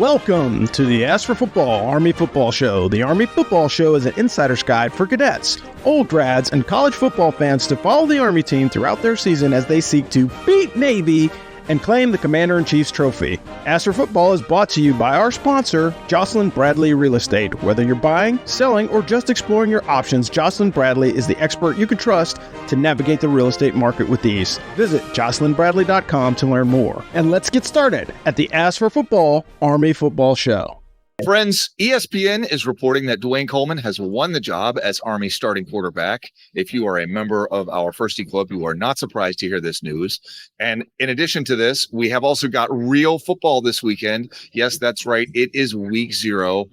Welcome to the Ask for Football Army Football Show. The Army Football Show is an insider's guide for cadets, old grads, and college football fans to follow the Army team throughout their season as they seek to beat Navy and claim the Commander-in-Chief's trophy. Ask for Football is brought to you by our sponsor, Jocelyn Bradley Real Estate. Whether you're buying, selling, or just exploring your options, Jocelyn Bradley is the expert you can trust to navigate the real estate market with ease. Visit jocelynbradley.com to learn more. And let's get started at the Ask for Football Army Football Show. Friends, ESPN is reporting that Dwayne Coleman has won the job as Army starting quarterback. If you are a member of our Firstie Club, you are not surprised to hear this news. And in addition to this, we have also got real football this weekend. Yes, that's right. It is week 0.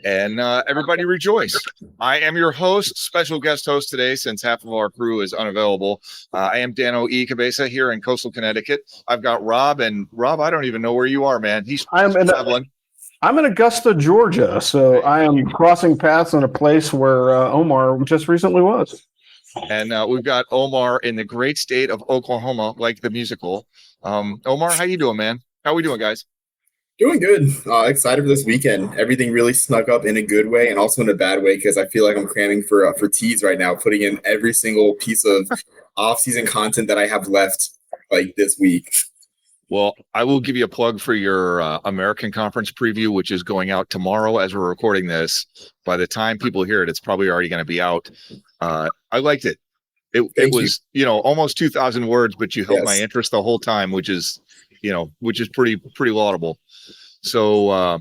And everybody rejoice. I am your host, special guest host today, since half of our crew is unavailable. I am Dano E. Cabeza here in coastal Connecticut. I've got Rob, and Rob, I don't even know where you are, man. He's traveling. I'm in Augusta, Georgia, so I am crossing paths in a place where Omar just recently was. And we've got Omar in the great state of Oklahoma, like the musical. Omar, how you doing, man? How we doing, guys? Doing good. Excited for this weekend. Everything really snuck up in a good way and also in a bad way because I feel like I'm cramming for teas right now, putting in every single piece of off-season content that I have left like this week. Well, I will give you a plug for your American Conference preview, which is going out tomorrow as we're recording this. By the time people hear it, it's probably already going to be out. I liked it. It was, almost 2,000 words, but you held my interest the whole time, which is pretty laudable. So,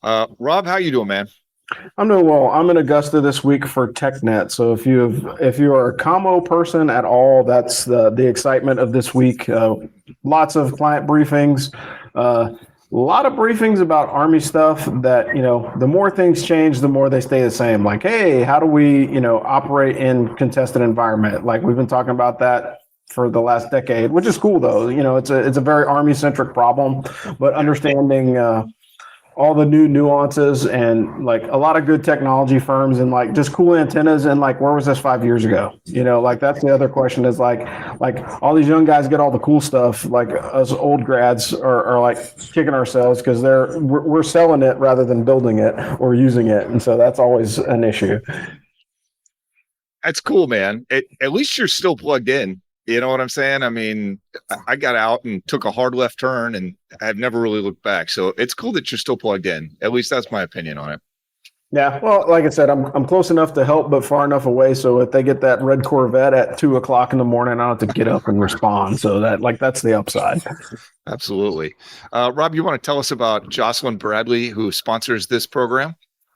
Rob, how you doing, man? I'm doing well. I'm in Augusta this week for TechNet. So if you are a commo person at all, that's the excitement of this week. Lots of client briefings, a lot of briefings about Army stuff that, the more things change, the more they stay the same. Like, hey, how do we, operate in contested environment? Like we've been talking about that for the last decade, which is cool though. It's a very Army centric problem, but understanding, all the new nuances and like a lot of good technology firms and like just cool antennas and like where was this 5 years ago? Like that's the other question is like all these young guys get all the cool stuff. Like us old grads are like kicking ourselves because we're selling it rather than building it or using it, and so that's always an issue. That's cool, man. At least you're still plugged in. You know what I'm saying? I mean, I got out and took a hard left turn and I've never really looked back. So it's cool that you're still plugged in. At least that's my opinion on it. Yeah. Well, like I said, I'm close enough to help, but far enough away. So if they get that red Corvette at 2:00 in the morning, I don't have to get up and respond. So that's the upside. Absolutely. Rob, you want to tell us about Jocelyn Bradley, who sponsors this program?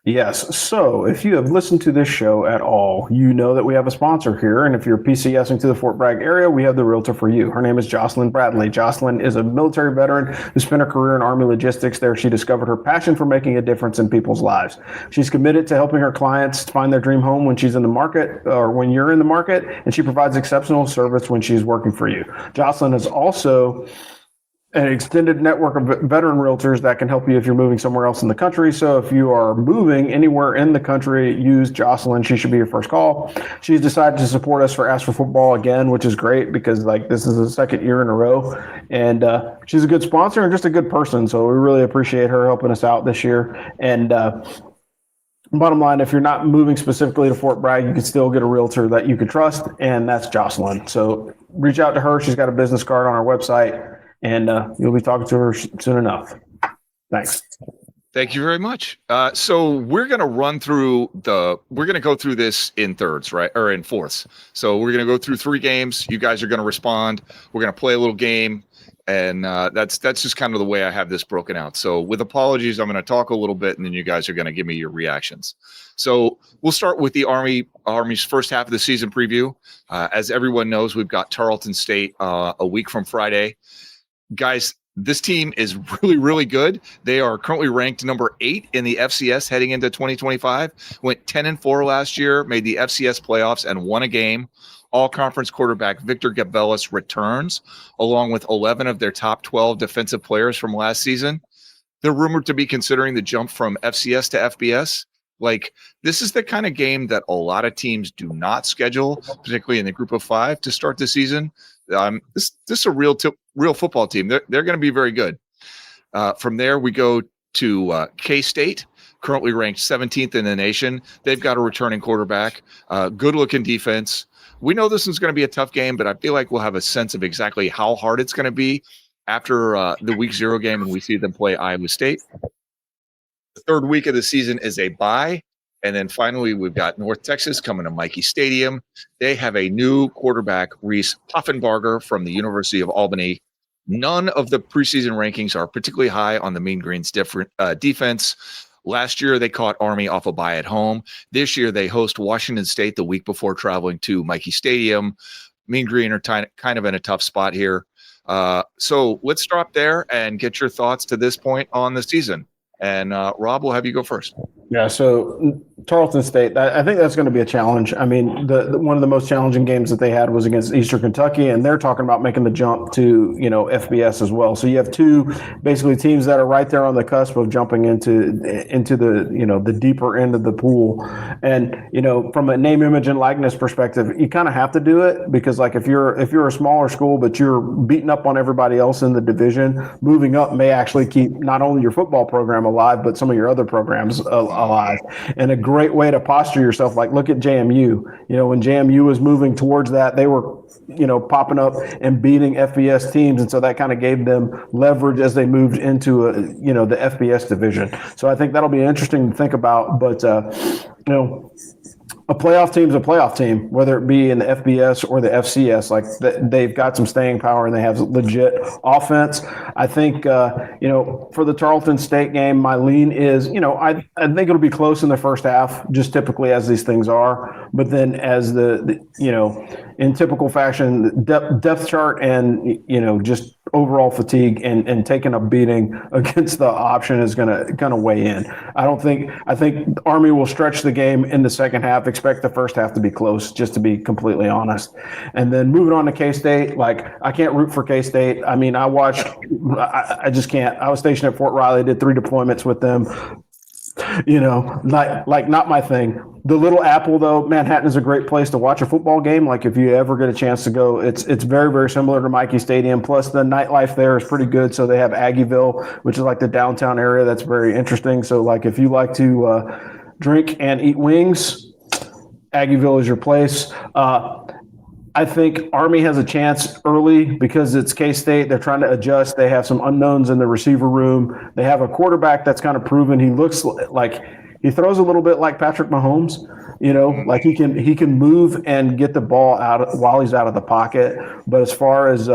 Yes. So if you have listened to this show at all, you know that we have a sponsor here. And if you're PCSing to the Fort Bragg area, we have the realtor for you. Her name is Jocelyn Bradley. Jocelyn is a military veteran who spent her career in Army logistics. There, she discovered her passion for making a difference in people's lives. She's committed to helping her clients find their dream home when she's in the market or when you're in the market, and she provides exceptional service when she's working for you. Jocelyn is also an extended network of veteran realtors that can help you if you're moving somewhere else in the country. So if you are moving anywhere in the country, use Jocelyn. She should be your first call. She's decided to support us for Ask for Football again, which is great because this is the second year in a row. And she's a good sponsor and just a good person. So we really appreciate her helping us out this year. And bottom line, if you're not moving specifically to Fort Bragg, you can still get a realtor that you can trust, and that's Jocelyn. So reach out to her. She's got a business card on our website. And you'll be talking to her soon enough. Thanks. Thank you very much. So we're going to go through this in thirds, right? Or in fourths. So we're going to go through 3 games. You guys are going to respond. We're going to play a little game. And that's just kind of the way I have this broken out. So with apologies, I'm going to talk a little bit and then you guys are going to give me your reactions. So we'll start with the Army's first half of the season preview. As everyone knows, we've got Tarleton State a week from Friday. Guys, this team is really, really good. They are currently ranked number 8 in the FCS heading into 2025. Went 10-4 last year, made the FCS playoffs and won a game. All-conference quarterback Victor Gabelis returns, along with 11 of their top 12 defensive players from last season. They're rumored to be considering the jump from FCS to FBS. Like, this is the kind of game that a lot of teams do not schedule, particularly in the group of 5 to start the season. This is a real football team. They're going to be very good. From there, we go to K-State, currently ranked 17th in the nation. They've got a returning quarterback, good-looking defense. We know this is going to be a tough game, but I feel like we'll have a sense of exactly how hard it's going to be after the week 0 game when we see them play Iowa State. The third week of the season is a bye. And then finally, we've got North Texas coming to Michie Stadium. They have a new quarterback, Reese Poffenbarger from the University of Albany. None of the preseason rankings are particularly high on the Mean Green's defense. Last year, they caught Army off a bye at home. This year, they host Washington State the week before traveling to Michie Stadium. Mean Green are kind of in a tough spot here. So let's stop there and get your thoughts to this point on the season. And Rob, we'll have you go first. Yeah, so Tarleton State, I think that's going to be a challenge. I mean, the one of the most challenging games that they had was against Eastern Kentucky, and they're talking about making the jump to, FBS as well. So you have two basically teams that are right there on the cusp of jumping into the, the deeper end of the pool. And, from a name, image, and likeness perspective, you kind of have to do it because, like, if you're a smaller school, but you're beating up on everybody else in the division, moving up may actually keep not only your football program alive, but some of your other programs alive. And a great way to posture yourself, like look at JMU. When JMU was moving towards that, they were, popping up and beating FBS teams. And so that kind of gave them leverage as they moved into, the FBS division. So I think that'll be interesting to think about. But, a playoff team is a playoff team, whether it be in the FBS or the FCS. Like they've got some staying power and they have legit offense. I think, for the Tarleton State game, my lean is, I think it'll be close in the first half, just typically as these things are. But then as the in typical fashion, depth chart and, just overall fatigue and taking a beating against the option is going to weigh in. I think Army will stretch the game in the second half. Expect the first half to be close, just to be completely honest. And then moving on to K-State, like I can't root for K-State. I mean, I just can't. I was stationed at Fort Riley, did 3 deployments with them. Not my thing. The Little Apple, though, Manhattan is a great place to watch a football game. Like if you ever get a chance to go, it's very, very similar to Michie Stadium. Plus the nightlife there is pretty good. So they have Aggieville, which is like the downtown area. That's very interesting. So like if you like to drink and eat wings, Aggieville is your place. I think Army has a chance early because it's K-State. They're trying to adjust. They have some unknowns in the receiver room. They have a quarterback that's kind of proven. He looks like he throws a little bit like Patrick Mahomes, like he can move and get the ball out while he's out of the pocket. But as far as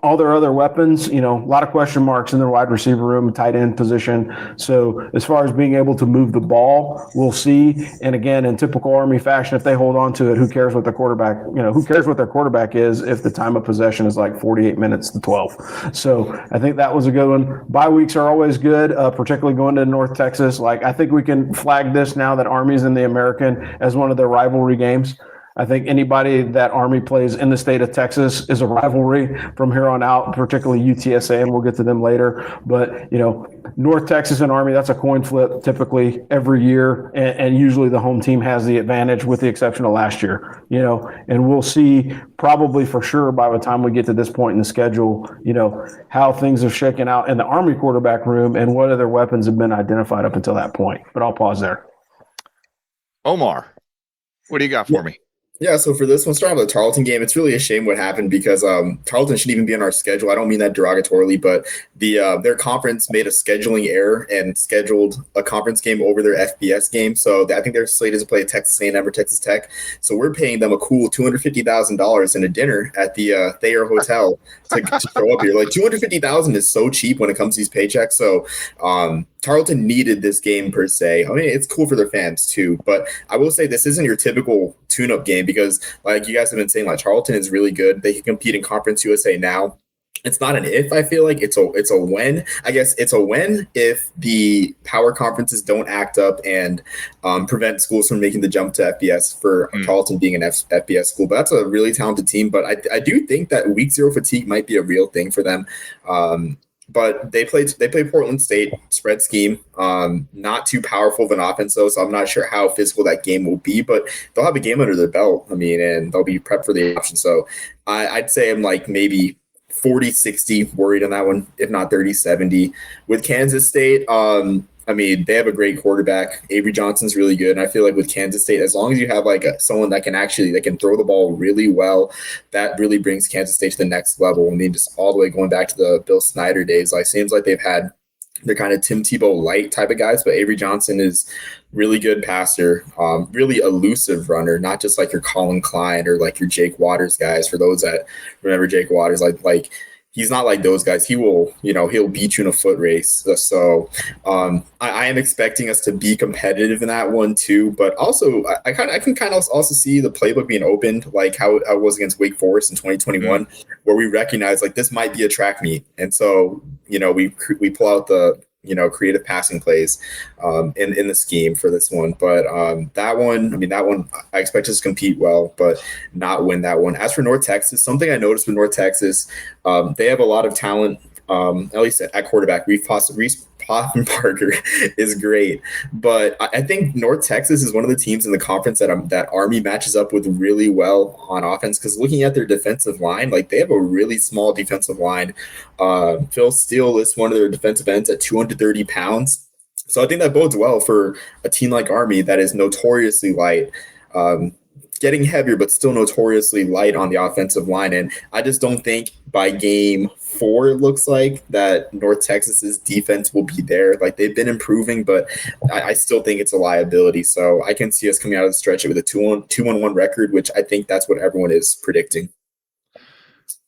all their other weapons, a lot of question marks in their wide receiver room, tight end position. So as far as being able to move the ball, we'll see. And again, in typical Army fashion, if they hold on to it, who cares what their quarterback is if the time of possession is like 48 minutes to 12. So I think that was a good one. Bye weeks are always good, particularly going to North Texas. Like I think we can flag this now that Army's in the American as one of their rivalry games. I think anybody that Army plays in the state of Texas is a rivalry from here on out, particularly UTSA, and we'll get to them later. But, North Texas and Army, that's a coin flip typically every year, and usually the home team has the advantage with the exception of last year, and we'll see probably for sure by the time we get to this point in the schedule, how things have shaken out in the Army quarterback room and what other weapons have been identified up until that point. But I'll pause there. Omar, what do you got for me? Yeah, so for this one, starting with the Tarleton game, it's really a shame what happened because Tarleton shouldn't even be on our schedule. I don't mean that derogatorily, but their conference made a scheduling error and scheduled a conference game over their FBS game. So I think they're slated to play Texas A&M or Texas Tech. So we're paying them a cool $250,000 in a dinner at the Thayer Hotel to show up here. Like $250,000 is so cheap when it comes to these paychecks. So Tarleton needed this game per se. I mean, it's cool for their fans too, but I will say this isn't your typical tune-up game because, like you guys have been saying, like Tarleton is really good. They can compete in Conference USA now. It's not an if, I feel like it's a when. I guess it's a when if the power conferences don't act up and prevent schools from making the jump to FBS for Tarleton being an FBS school. But that's a really talented team. But I do think that week 0 fatigue might be a real thing for them. But they played Portland State, spread scheme, not too powerful of an offense though, so I'm not sure how physical that game will be, but they'll have a game under their belt. I mean, and they'll be prepped for the option. So I'd say I'm like maybe 40-60 worried on that one, if not 30-70. With Kansas State, I mean, they have a great quarterback. Avery Johnson's really good. And I feel like with Kansas State, as long as you have like someone that can throw the ball really well, that really brings Kansas State to the next level. I mean, just all the way going back to the Bill Snyder days, like seems like they've had the kind of Tim Tebow light type of guys, but Avery Johnson is really good passer, really elusive runner, not just like your Colin Klein or like your Jake Waters guys. For those that remember Jake Waters, like he's not like those guys. He will, he'll beat you in a foot race. So I am expecting us to be competitive in that one too. But also, I can kind of also see the playbook being opened, like how it was against Wake Forest in 2021, where we recognize like this might be a track meet, and so we pull out the creative passing plays in the scheme for this one. But that one I expect us to compete well, but not win that one. As for North Texas, something I noticed with North Texas, they have a lot of talent, at least at quarterback. Reese Parker is great, but I think North Texas is one of the teams in the conference that Army matches up with really well on offense, because looking at their defensive line, like they have a really small defensive line. Phil Steele is one of their defensive ends at 230 pounds. So I think that bodes well for a team like Army that is notoriously light, getting heavier, but still notoriously light on the offensive line. And I just don't think by game 4, it looks like that North Texas's defense will be there. Like they've been improving, but I still think it's a liability. So I can see us coming out of the stretch with a 2-1 record, which I think that's what everyone is predicting.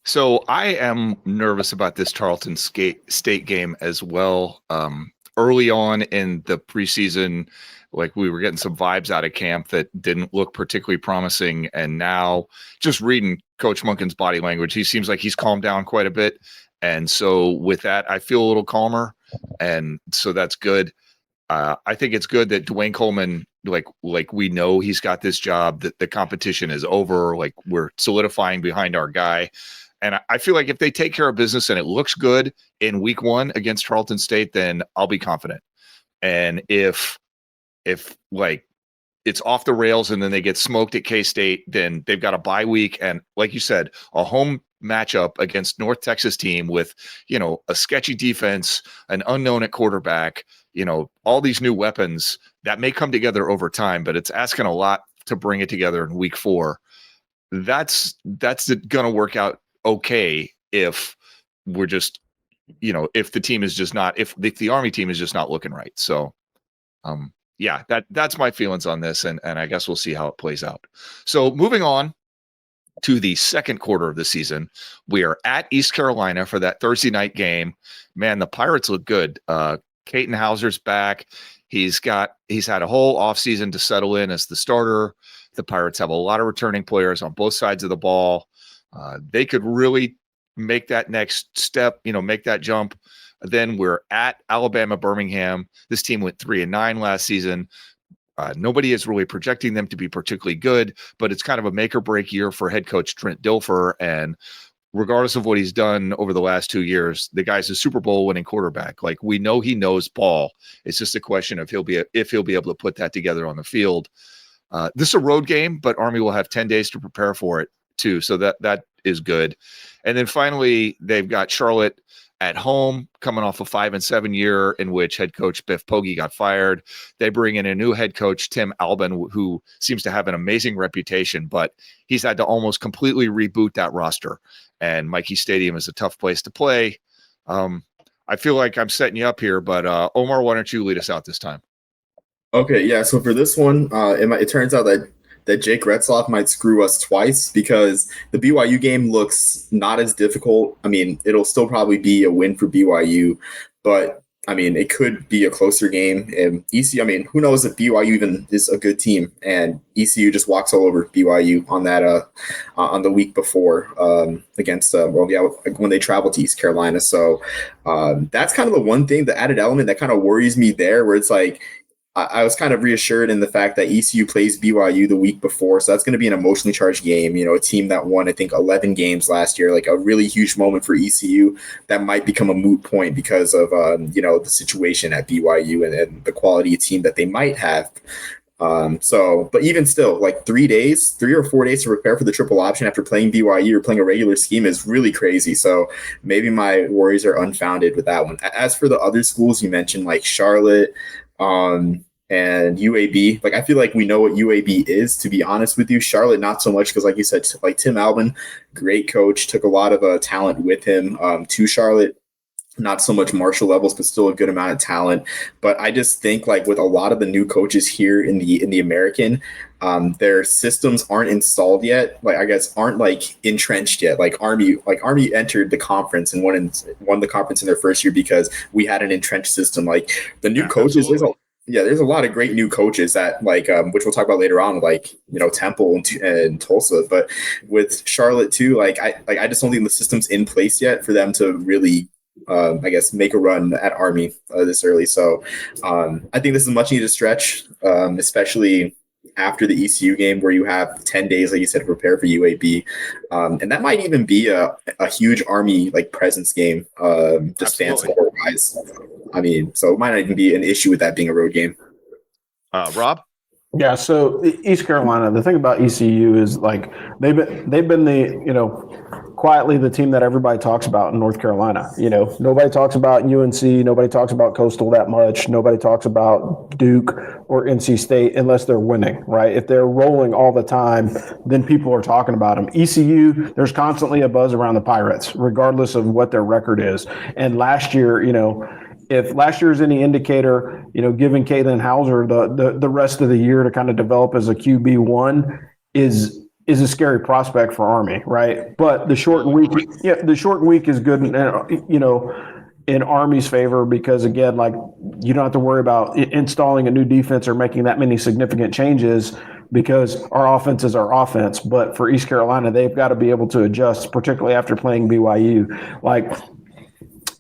So I am nervous about this Tarleton State game as well. Early on in the preseason, like we were getting some vibes out of camp that didn't look particularly promising. And now just reading Coach Munkin's body language, he seems like he's calmed down quite a bit. And so with that, I feel a little calmer. And so that's good. I think it's good that Dwayne Coleman, like we know he's got this job, that the competition is over. Like we're solidifying behind our guy. And I feel like if they take care of business and it looks good in week 1 against Tarleton State, then I'll be confident. And if like it's off the rails and then they get smoked at K-State, then they've got a bye week. And like you said, a home matchup against North Texas team with, a sketchy defense, an unknown at quarterback, all these new weapons that may come together over time, but it's asking a lot to bring it together in week 4. That's going to work out okay if we're just, if the team is just not, if the Army team is just not looking right. So, yeah, that's my feelings on this, and I guess we'll see how it plays out. So moving on to the second quarter of the season, we are at East Carolina for that Thursday night game. Man, the Pirates look good. Caton Hauser's back. He's had a whole offseason to settle in as the starter. The Pirates have a lot of returning players on both sides of the ball. They could really make that next step, make that jump. Then we're at Alabama, Birmingham. This team went 3-9 last season. Nobody is really projecting them to be particularly good, but it's kind of a make or break year for head coach Trent Dilfer. And regardless of what he's done over the last 2 years, the guy's a Super Bowl winning quarterback. Like we know he knows ball. It's just a question of if he'll be able to put that together on the field. This is a road game, but Army will have 10 days to prepare for it too. So that is good. And then finally, they've got Charlotte at home, coming off a 5-7 year in which head coach Biff Poggi got fired. They bring in a new head coach, Tim Albin, who seems to have an amazing reputation, but he's had to almost completely reboot that roster. And Mikey Stadium is a tough place to play. I feel like I'm setting you up here, but Omar, why don't you lead us out this time? Okay, yeah. So for this one, it turns out that Jake Retzloff might screw us twice, because the BYU game looks not as difficult. I mean, it'll still probably be a win for BYU, but I mean, it could be a closer game. And ECU, I mean, who knows if BYU even is a good team, and ECU just walks all over BYU on that on the week before against when they travel to East Carolina. So that's kind of the one thing, the added element that kind of worries me there, where it's like, I was kind of reassured in the fact that ECU plays BYU the week before. So that's going to be an emotionally charged game. A team that won, I think, 11 games last year, like a really huge moment for ECU that might become a moot point because of, the situation at BYU and the quality of team that they might have. But even still, like 3 or 4 days to prepare for the triple option after playing BYU or playing a regular scheme is really crazy. So maybe my worries are unfounded with that one. As for the other schools you mentioned, like Charlotte, and UAB, like I feel like we know what UAB is, to be honest with you. Charlotte, not so much, because like you said, like Tim Albin, great coach, took a lot of talent with him to Charlotte. Not so much Marshall levels, but still a good amount of talent. But I just think like with a lot of the new coaches here in the American, their systems aren't installed yet. Like I guess aren't like entrenched yet. Like Army entered the conference and won the conference in their first year because we had an entrenched system. Like the new coaches, there's a lot of great new coaches that like which we'll talk about later on, like Temple and Tulsa. But with Charlotte too, like I just don't think the system's in place yet for them to really I guess make a run at Army this early. So I think this is a much needed stretch, especially after the ECU game where you have 10 days, like you said, to prepare for UAB. And that might even be a huge Army like presence game, just fan support wise. I mean, so it might not even be an issue with that being a road game. Rob? Yeah, so East Carolina, the thing about ECU is like they've been the quietly the team that everybody talks about in North Carolina. Nobody talks about UNC, nobody talks about Coastal that much, nobody talks about Duke or NC State unless they're winning, right? If they're rolling all the time, then people are talking about them. ECU, there's constantly a buzz around the Pirates, regardless of what their record is. And last year, if last year is any indicator, giving Caitlin Hauser the rest of the year to kind of develop as a QB1 is a scary prospect for Army, right? But the shortened week is good, in Army's favor because again, like you don't have to worry about installing a new defense or making that many significant changes because our offense is our offense. But for East Carolina, they've got to be able to adjust, particularly after playing BYU,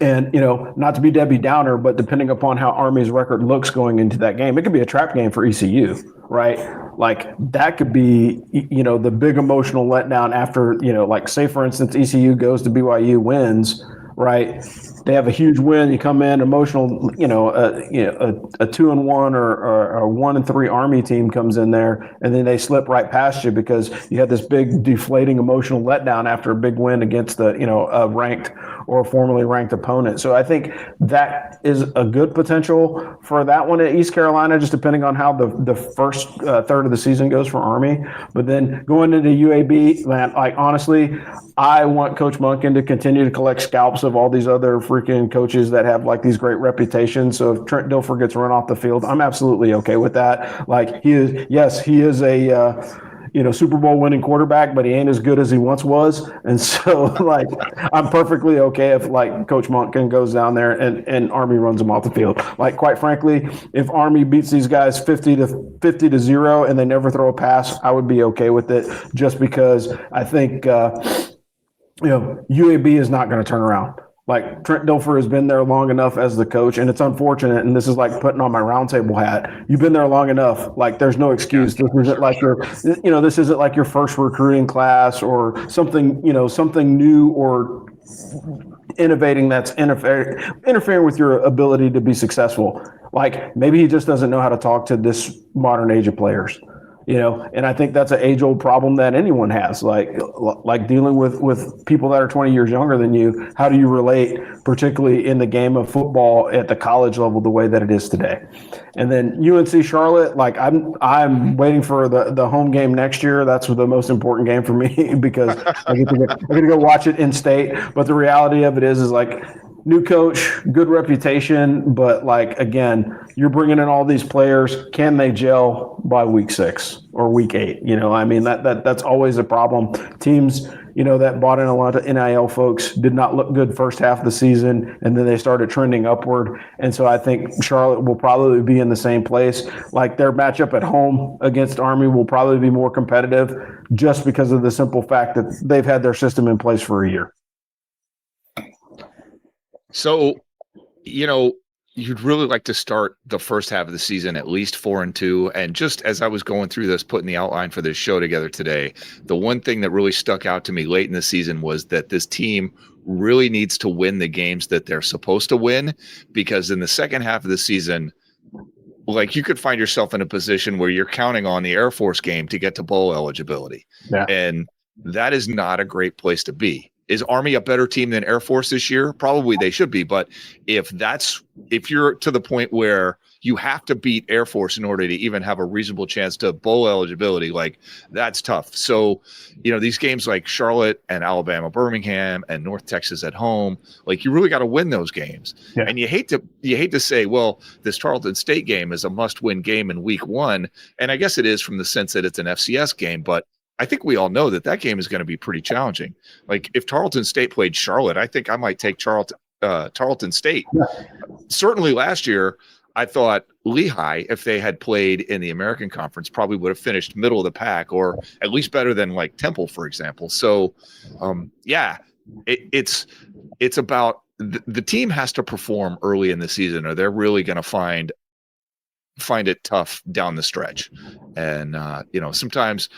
And, not to be Debbie Downer, but depending upon how Army's record looks going into that game, it could be a trap game for ECU, right? Like that could be, the big emotional letdown after, like say, for instance, ECU goes to BYU, wins, right? They have a huge win. You come in emotional, a 2-1 or a 1-3 Army team comes in there, and then they slip right past you because you had this big deflating emotional letdown after a big win against a ranked or a formerly ranked opponent. So I think that is a good potential for that one at East Carolina, just depending on how the first third of the season goes for Army. But then going into UAB, man, like honestly, I want Coach Monken to continue to collect scalps of all these other freaking coaches that have like these great reputations. So if Trent Dilfer gets run off the field, I'm absolutely okay with that. Like he is a Super Bowl winning quarterback, but he ain't as good as he once was. And so like I'm perfectly okay if like Coach Monken goes down there and Army runs him off the field. Like quite frankly, if Army beats these guys 50-0 and they never throw a pass, I would be okay with it just because I think UAB is not going to turn around. Like Trent Dilfer has been there long enough as the coach, and it's unfortunate. And this is like putting on my roundtable hat. You've been there long enough. Like there's no excuse. This isn't like this isn't like your first recruiting class or something new or innovating that's interfering with your ability to be successful. Like maybe he just doesn't know how to talk to this modern age of players. And I think that's an age-old problem that anyone has, like dealing with people that are 20 years younger than you. How do you relate, particularly in the game of football at the college level, the way that it is today? And then UNC Charlotte, like I'm waiting for the home game next year. That's the most important game for me because I'm gonna go watch it in state. But the reality of it is like new coach, good reputation, but like again, you're bringing in all these players. Can they gel by week 6 or week 8? That's always a problem. Teams, that bought in a lot of NIL folks did not look good first half of the season, and then they started trending upward. And so I think Charlotte will probably be in the same place. Like their matchup at home against Army will probably be more competitive just because of the simple fact that they've had their system in place for a year. So, you'd really like to start the first half of the season at least 4-2. And just as I was going through this, putting the outline for this show together today, the one thing that really stuck out to me late in the season was that this team really needs to win the games that they're supposed to win, because in the second half of the season, like you could find yourself in a position where you're counting on the Air Force game to get to bowl eligibility. Yeah. And that is not a great place to be. Is Army a better team than Air Force this year? Probably they should be. But if you're to the point where you have to beat Air Force in order to even have a reasonable chance to bowl eligibility, like that's tough. So, these games like Charlotte and Alabama, Birmingham and North Texas at home, like you really got to win those games. Yeah. And you hate to say, well, this Tarleton State game is a must-win game in week 1. And I guess it is from the sense that it's an FCS game, but I think we all know that game is going to be pretty challenging. Like if Tarleton State played Charlotte, I think I might take Tarleton State. Yeah. Certainly last year, I thought Lehigh, if they had played in the American Conference, probably would have finished middle of the pack or at least better than like Temple, for example. So, it's about the team has to perform early in the season or they're really going to find it tough down the stretch. And, sometimes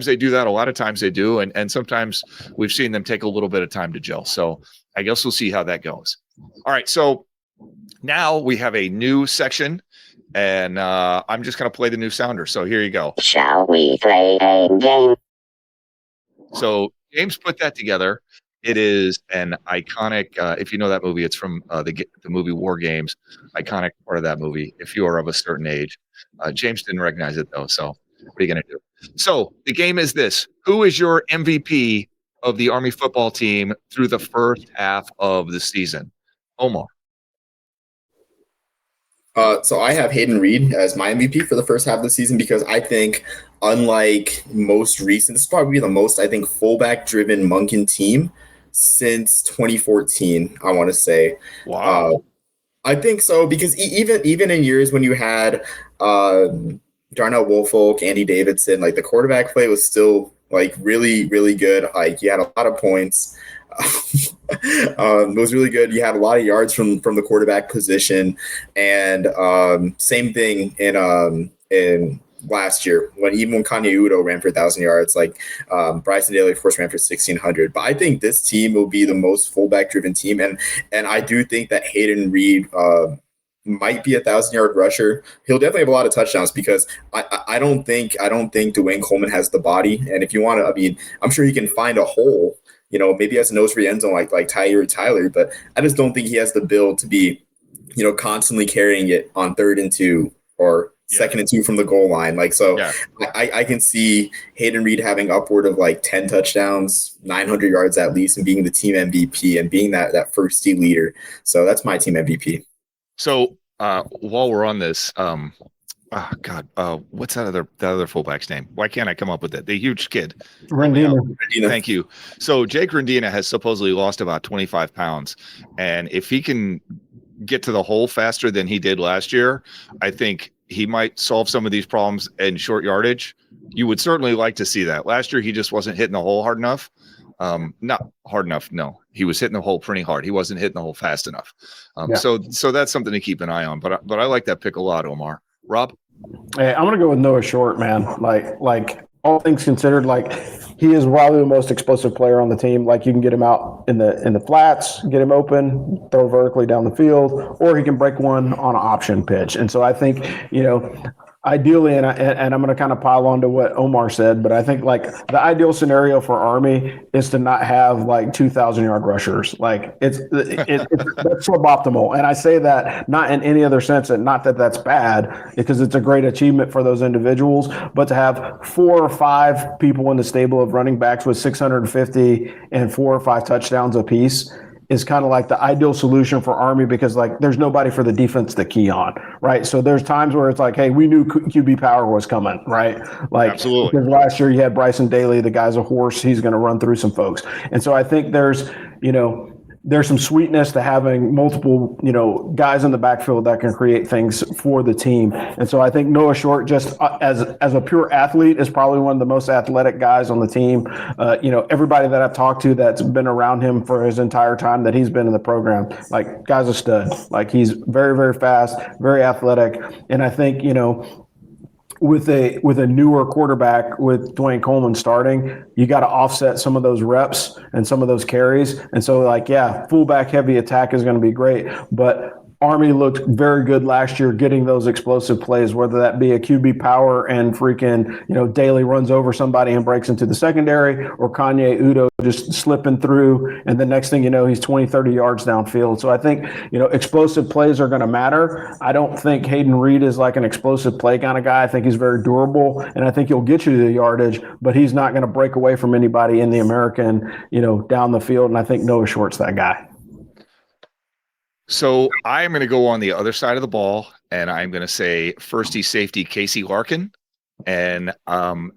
they do that. A lot of times they do. And sometimes we've seen them take a little bit of time to gel. So I guess we'll see how that goes. All right. So now we have a new section and I'm just going to play the new sounder. So here you go. Shall we play a game? So James put that together. It is an iconic, if you know that movie, it's from the movie War Games, iconic part of that movie, if you are of a certain age. James didn't recognize it, though, so what are you going to do? So the game is this. Who is your MVP of the Army football team through the first half of the season? Omar. So I have Hayden Reed as my MVP for the first half of the season because I think, unlike most recent, this is probably the most, I think, fullback-driven Monken team since 2014, I want to say. Wow. I think so because even in years when you had Darnell Woolfolk, Andy Davidson, like the quarterback play was still like really, really good. Like you had a lot of points. It was really good. You had a lot of yards from the quarterback position, and same thing in last year when Kanye Udo ran for 1,000 yards, like Bryson Daly of course ran for 1,600. But I think this team will be the most fullback driven team, and I do think that Hayden Reed might be a 1,000-yard rusher. He'll definitely have a lot of touchdowns because I don't think Dwayne Coleman has the body, and if you want to, I mean, I'm sure he can find a hole. Maybe has a nose for the end zone like Tyler, but I just don't think he has the build to be, constantly carrying it on 3rd and 2 or 2nd and 2 from the goal line. Like, so I can see Hayden Reed having upward of like 10 touchdowns, 900 yards at least, and being the team MVP and being that first team leader. So that's my team MVP. So while we're on this, what's that other fullback's name? Why can't I come up with it? The huge kid. Rendina. Thank you. So Jake Rendina has supposedly lost about 25 pounds. And if he can get to the hole faster than he did last year, I think he might solve some of these problems in short yardage. You would certainly like to see that. Last year, he just wasn't hitting the hole hard enough. Not hard enough. No, he was hitting the hole pretty hard. He wasn't hitting the hole fast enough. So that's something to keep an eye on. But I like that pick a lot, Omar. Rob? Hey, I'm gonna go with Noah Short, man. Like all things considered, like he is probably the most explosive player on the team. Like you can get him out in the flats, get him open, throw vertically down the field, or he can break one on an option pitch. And so I think, ideally, and I'm going to kind of pile on to what Omar said, but I think like the ideal scenario for Army is to not have like 2,000-yard rushers. Like it's that's suboptimal, and I say that not in any other sense, and not that that's bad, because it's a great achievement for those individuals. But to have 4 or 5 people in the stable of running backs with 650 and 4 or 5 touchdowns apiece is kind of like the ideal solution for Army, because like there's nobody for the defense to key on, right? So there's times where it's like, hey, we knew QB power was coming, right? Like, absolutely. Because last year you had Bryson Daly, the guy's a horse, he's going to run through some folks. And so I think there's some sweetness to having multiple, guys in the backfield that can create things for the team. And so I think Noah Short, just as a pure athlete, is probably one of the most athletic guys on the team. Everybody that I've talked to that's been around him for his entire time that he's been in the program, like, guy's a stud. Like, he's very, very fast, very athletic. And I think, with a newer quarterback with Dwayne Coleman starting, you got to offset some of those reps and some of those carries. And so, fullback heavy attack is going to be great. But Army looked very good last year getting those explosive plays, whether that be a QB power and freaking, Daly runs over somebody and breaks into the secondary, or Kanye Udo just slipping through. And the next thing you know, he's 20, 30 yards downfield. So I think, explosive plays are going to matter. I don't think Hayden Reed is like an explosive play kind of guy. I think he's very durable, and I think he'll get you to the yardage, but he's not going to break away from anybody in the American, down the field. And I think Noah Short's that guy. So I'm going to go on the other side of the ball, and I'm going to say firsty safety Casey Larkin, and cow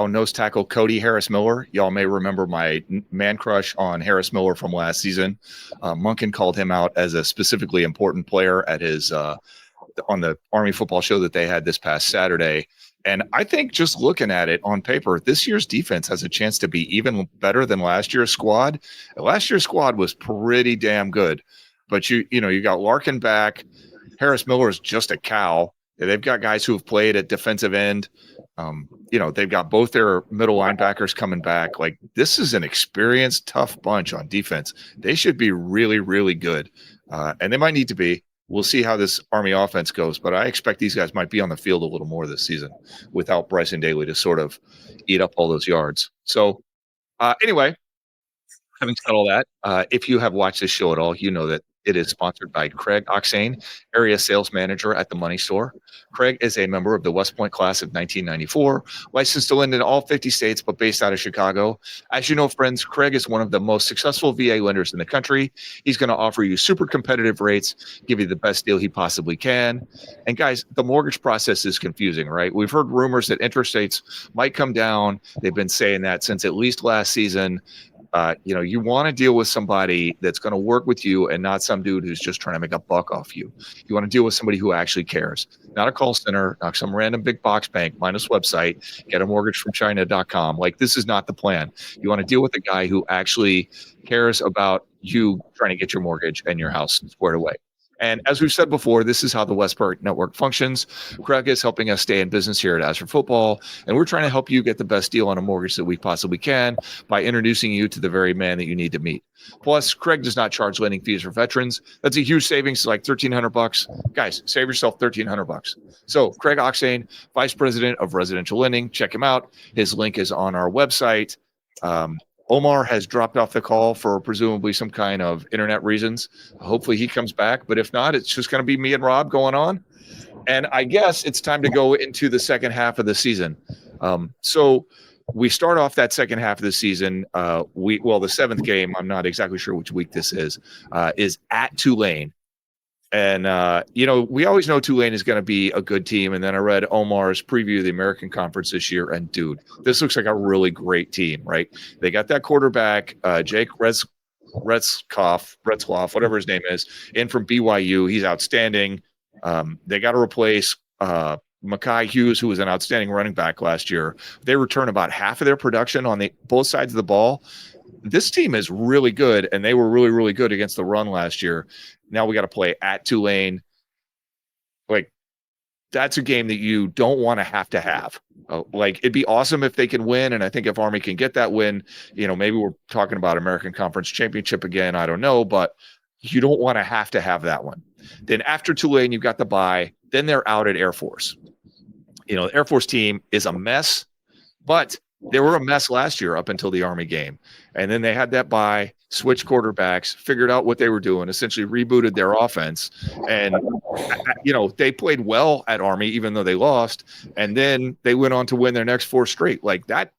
nose tackle Cody Harris Miller. Y'all may remember my man crush on Harris Miller from last season. Munkin called him out as a specifically important player at his on the Army football show that they had this past Saturday. And I think just looking at it on paper, this year's defense has a chance to be even better than last year's squad. Last year's squad was pretty damn good, but you got Larkin back. Harris Miller is just a cow. They've got guys who have played at defensive end. They've got both their middle linebackers coming back. Like, this is an experienced, tough bunch on defense. They should be really, really good. And they might need to be. We'll see how this Army offense goes, but I expect these guys might be on the field a little more this season without Bryson Daly to sort of eat up all those yards. So anyway, having said all that, if you have watched this show at all, you know that it is sponsored by Craig Oxane, area sales manager at the Money Store. Craig is a member of the West Point class of 1994, licensed to lend in all 50 states, but based out of Chicago. As you know, friends, Craig is one of the most successful VA lenders in the country. He's going to offer you super competitive rates, give you the best deal he possibly can. And guys, the mortgage process is confusing, right? We've heard rumors that interest rates might come down. They've been saying that since at least last season. You want to deal with somebody that's going to work with you and not some dude who's just trying to make a buck off you. You want to deal with somebody who actually cares, not a call center, not some random big box bank, minus website, get a mortgage from China.com. Like, this is not the plan. You want to deal with a guy who actually cares about you trying to get your mortgage and your house squared away. And as we've said before, this is how the Westport Network functions. Craig is helping us stay in business here at Azure Football, and we're trying to help you get the best deal on a mortgage that we possibly can by introducing you to the very man that you need to meet. Plus, Craig does not charge lending fees for veterans. That's a huge savings, like $1,300. Guys, save yourself $1,300. So, Craig Oxane, Vice President of Residential Lending, check him out. His link is on our website. Omar has dropped off the call for presumably some kind of internet reasons. Hopefully he comes back, but if not, it's just going to be me and Rob going on. And I guess it's time to go into the second half of the season. So we start off that second half of the season. The seventh game, I'm not exactly sure which week this is at Tulane. And, we always know Tulane is going to be a good team. And then I read Omar's preview of the American Conference this year. And, dude, this looks like a really great team, right? They got that quarterback, Jake Retzloff, whatever his name is, in from BYU. He's outstanding. They got to replace Mekhi Hughes, who was an outstanding running back last year. They return about half of their production on both sides of the ball. This team is really good, and they were really, really good against the run last year. Now we got to play at Tulane. Like, that's a game that you don't want to have. It'd be awesome if they can win, and I think if Army can get that win, maybe we're talking about American Conference Championship again. I don't know, but you don't want to have that one. Then after Tulane, you've got the bye. Then they're out at Air Force. The Air Force team is a mess, but they were a mess last year up until the Army game. And then they had that bye, switched quarterbacks, figured out what they were doing, essentially rebooted their offense. And, they played well at Army, even though they lost. And then they went on to win their next 4 straight. Like that,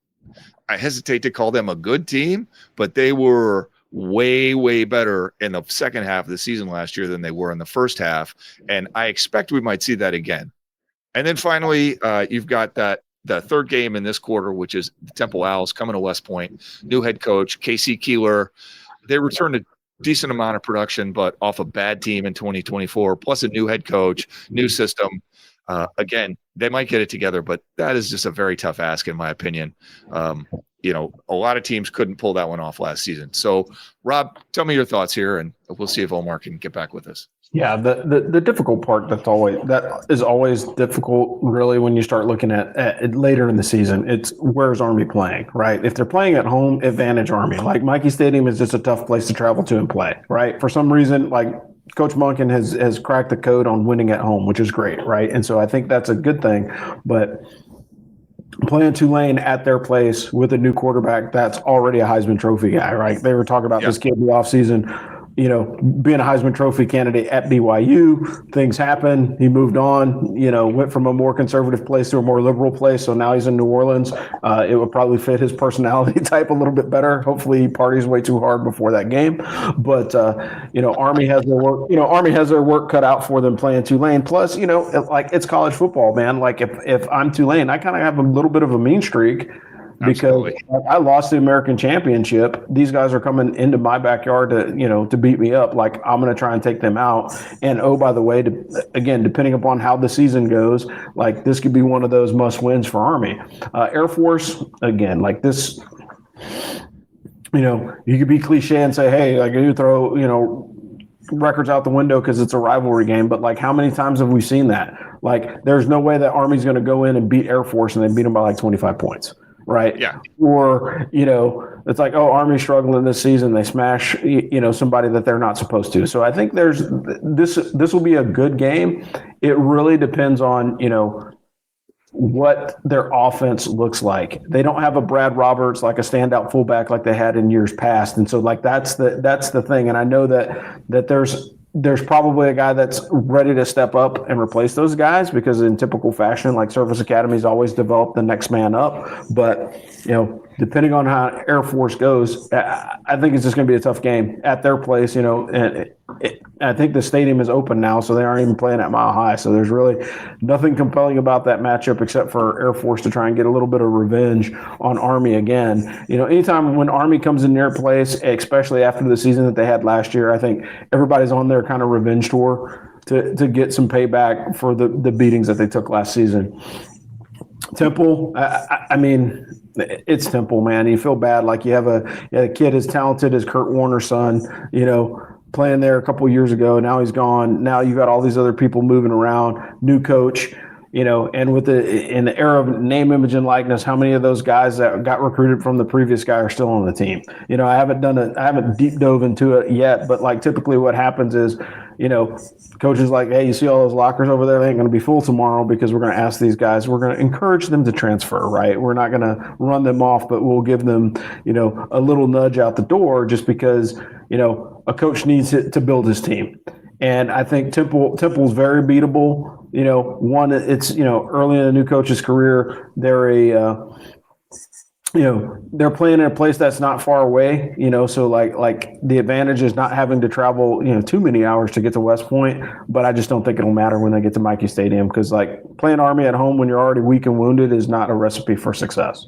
I hesitate to call them a good team, but they were way, way better in the second half of the season last year than they were in the first half. And I expect we might see that again. And then finally, you've got the third game in this quarter, which is the Temple Owls coming to West Point. New head coach, Casey Keeler. They returned a decent amount of production, but off a bad team in 2024, plus a new head coach, new system. Again, they might get it together, but that is just a very tough ask, in my opinion. A lot of teams couldn't pull that one off last season. So, Rob, tell me your thoughts here, and we'll see if Omar can get back with us. Yeah, the difficult part that is always difficult really when you start looking at it later in the season. It's where's Army playing, right? If they're playing at home, advantage Army. Like Mikey Stadium is just a tough place to travel to and play, right? For some reason, like Coach Monken has cracked the code on winning at home, which is great, right? And so I think that's a good thing. But playing Tulane at their place with a new quarterback that's already a Heisman Trophy guy, right? They were talking about this kid in the offseason, being a Heisman Trophy candidate at BYU. Things happen. He moved on, went from a more conservative place to a more liberal place. So now he's in New Orleans. It would probably fit his personality type a little bit better. Hopefully he parties way too hard before that game. But, Army has their work, Army has their work cut out for them playing Tulane. Plus, like it's college football, man. Like if I'm Tulane, I kind of have a little bit of a mean streak because I lost the American championship. These guys are coming into my backyard to beat me up. Like I'm going to try and take them out. And oh, by the way, again, depending upon how the season goes, like this could be one of those must wins for Army. Air Force, again, like this, you could be cliche and say, hey, like you throw, records out the window because it's a rivalry game. But like, how many times have we seen that? Like, there's no way that Army's going to go in and beat Air Force and they beat them by like 25 points. Right. Yeah. Or, it's like, oh, Army's struggling this season. They smash, somebody that they're not supposed to. So I think this will be a good game. It really depends on, what their offense looks like. They don't have a Brad Roberts, like a standout fullback like they had in years past. And so like, that's the thing. And I know that there's probably a guy that's ready to step up and replace those guys because in typical fashion, like Service Academy's always developed the next man up. But, depending on how Air Force goes, I think it's just going to be a tough game at their place, and I think the stadium is open now, so they aren't even playing at Mile High. So there's really nothing compelling about that matchup except for Air Force to try and get a little bit of revenge on Army again. Anytime when Army comes in their place, especially after the season that they had last year, I think everybody's on their kind of revenge tour to get some payback for the beatings that they took last season. Temple, I mean, it's Temple, man. You feel bad. Like you have a kid as talented as Kurt Warner's son, playing there a couple of years ago. Now he's gone. Now you got all these other people moving around, new coach, and in the era of name, image, and likeness, how many of those guys that got recruited from the previous guy are still on the team? I haven't deep dove into it yet, but like typically what happens is, coaches like, hey, you see all those lockers over there? They ain't going to be full tomorrow because we're going to ask these guys. We're going to encourage them to transfer, right? We're not going to run them off, but we'll give them, a little nudge out the door just because, a coach needs to build his team. And I think Temple's very beatable. One, it's, early in a new coach's career, they're they're playing in a place that's not far away, so like the advantage is not having to travel, too many hours to get to West Point, but I just don't think it'll matter when they get to Mikey Stadium because like playing Army at home when you're already weak and wounded is not a recipe for success.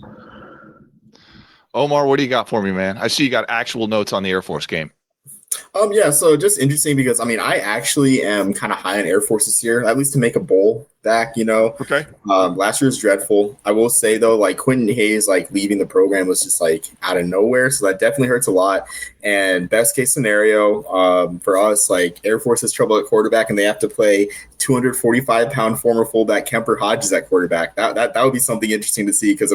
Omar, what do you got for me, man? I see you got actual notes on the Air Force game. So just interesting because I actually am kind of high on Air Force this year, at least to make a bowl back, Okay. Last year was dreadful. I will say though, like Quentin Hayes, like leaving the program was just like out of nowhere. So that definitely hurts a lot. And best case scenario for us, like Air Force has trouble at quarterback and they have to play 245-pound former fullback Kemper Hodges at quarterback. That would be something interesting to see because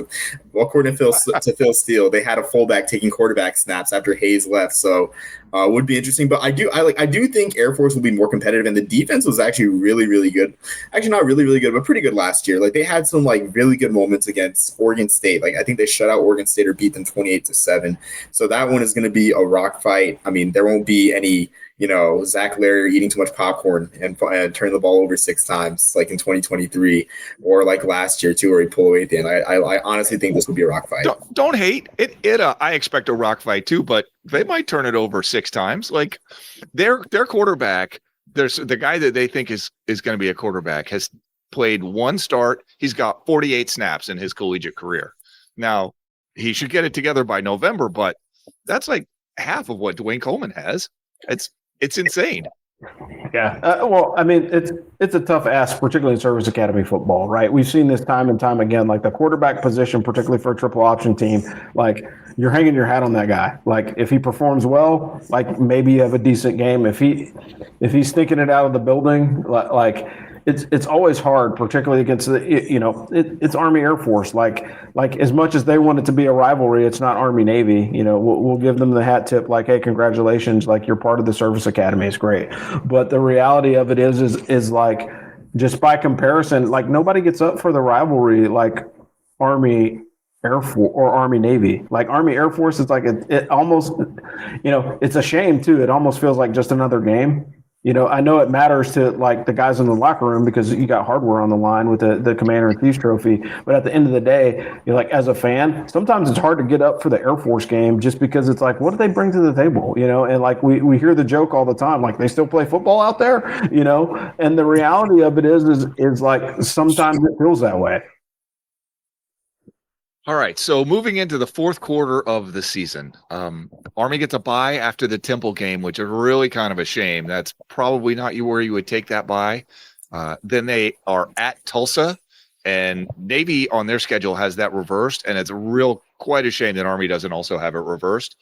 according to Phil Steele, they had a fullback taking quarterback snaps after Hayes left. So would be interesting. But I do think Air Force will be more competitive, and the defense was actually really, really good. Actually, not really, really good, but pretty good last year. Like they had some like really good moments against Oregon State. Like I think they shut out Oregon State or beat them 28-7. So that one is going to be a rock fight. I mean, there won't be any, Zach Larry eating too much popcorn and turn the ball over 6 times like in 2023 or like last year too, where he pulled away at the end. I honestly think this will be a rock fight. Don't hate it. I expect a rock fight too, but they might turn it over 6 times. Like their quarterback, there's the guy that they think is going to be a quarterback has played 1 start. He's got 48 snaps in his collegiate career. Now he should get it together by November, but that's like half of what Dwayne Coleman has. It's insane. Yeah. Well, I mean, it's a tough ask, particularly in Service Academy football, right? We've seen this time and time again, like the quarterback position, particularly for a triple option team. Like you're hanging your hat on that guy. Like if he performs well, like maybe you have a decent game. If he's thinking it out of the building, like it's always hard, particularly against it's Army Air Force. Like as much as they want it to be a rivalry, it's not Army Navy. We'll give them the hat tip, like, hey, congratulations, like you're part of the service academy. It's great, but the reality of it is like, just by comparison, like nobody gets up for the rivalry like Army Air Force or Army Navy. Like Army Air Force is like it almost, it's a shame too. It almost feels like just another game. I know it matters to like the guys in the locker room because you got hardware on the line with the Commander in Chiefs trophy. But at the end of the day, you're like, as a fan, sometimes it's hard to get up for the Air Force game just because it's like, what do they bring to the table? And like we hear the joke all the time, like they still play football out there, and the reality of it is like sometimes it feels that way. All right, so moving into the fourth quarter of the season, Army gets a bye after the Temple game, which is really kind of a shame. That's probably not where you would take that bye. Then they are at Tulsa, and Navy on their schedule has that reversed, and it's quite a shame that Army doesn't also have it reversed.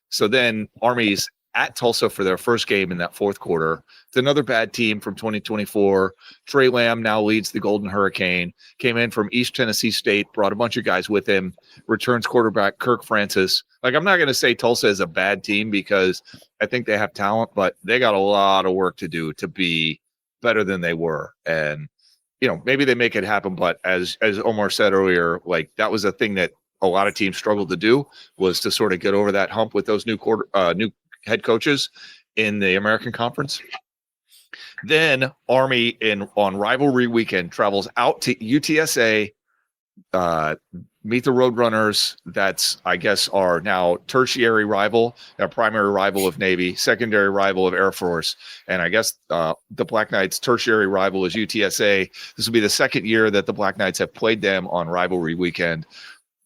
So then Army's at Tulsa for their first game in that fourth quarter. It's another bad team from 2024. Trey Lamb now leads the Golden Hurricane, came in from East Tennessee State, brought a bunch of guys with him, returns quarterback Kirk Francis. Like, I'm not going to say Tulsa is a bad team because I think they have talent, but they got a lot of work to do to be better than they were. And, maybe they make it happen. But as Omar said earlier, like that was a thing that a lot of teams struggled to do, was to sort of get over that hump with those new head coaches in the American Conference. Then Army on rivalry weekend travels out to UTSA, meet the Roadrunners. That's, I guess, our now tertiary rival, our primary rival of Navy, secondary rival of Air Force. And I guess the Black Knights' tertiary rival is UTSA. This will be the second year that the Black Knights have played them on rivalry weekend.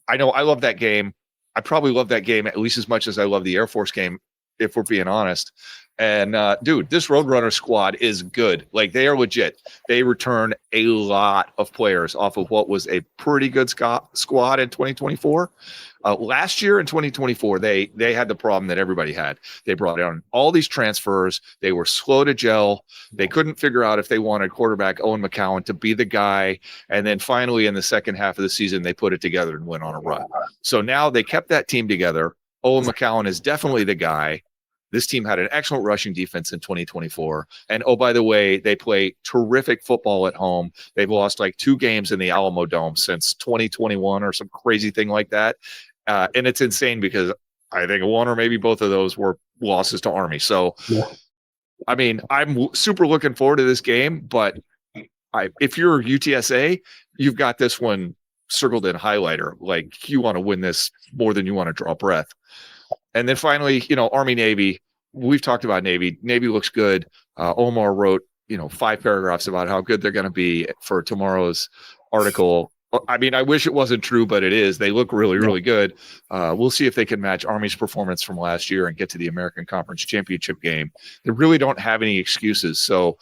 I know I love that game. I probably love that game at least as much as I love the Air Force game, if we're being honest. And dude, this Roadrunner squad is good. Like, they are legit. They return a lot of players off of what was a pretty good squad in 2024. Last year in 2024, they had the problem that everybody had. They brought in all these transfers. They were slow to gel. They couldn't figure out if they wanted quarterback Owen McCowan to be the guy. And then finally in the second half of the season, they put it together and went on a run. So now they kept that team together. Owen McCowan is definitely the guy. This team had an excellent rushing defense in 2024. And oh, by the way, they play terrific football at home. They've lost like 2 games in the Alamo Dome since 2021 or some crazy thing like that. And it's insane because I think one or maybe both of those were losses to Army. So, yeah. I mean, I'm super looking forward to this game, but if you're UTSA, you've got this one circled in highlighter. Like, you want to win this more than you want to draw breath. And then finally, Army Navy, we've talked about Navy. Navy looks good. Omar wrote, 5 paragraphs about how good they're going to be for tomorrow's article. I mean, I wish it wasn't true, but it is. They look really, really good. We'll see if they can match Army's performance from last year and get to the American Conference Championship game. They really don't have any excuses. So,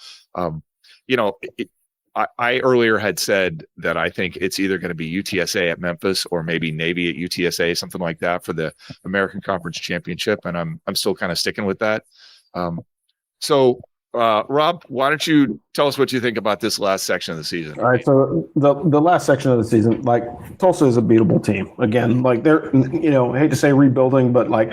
I earlier had said that I think it's either going to be UTSA at Memphis or maybe Navy at UTSA, something like that, for the American Conference Championship, and I'm still kind of sticking with that. So, Rob, why don't you tell us what you think about this last section of the season? All right, so the last section of the season, like, Tulsa is a beatable team. Again, like, they're, I hate to say rebuilding, but like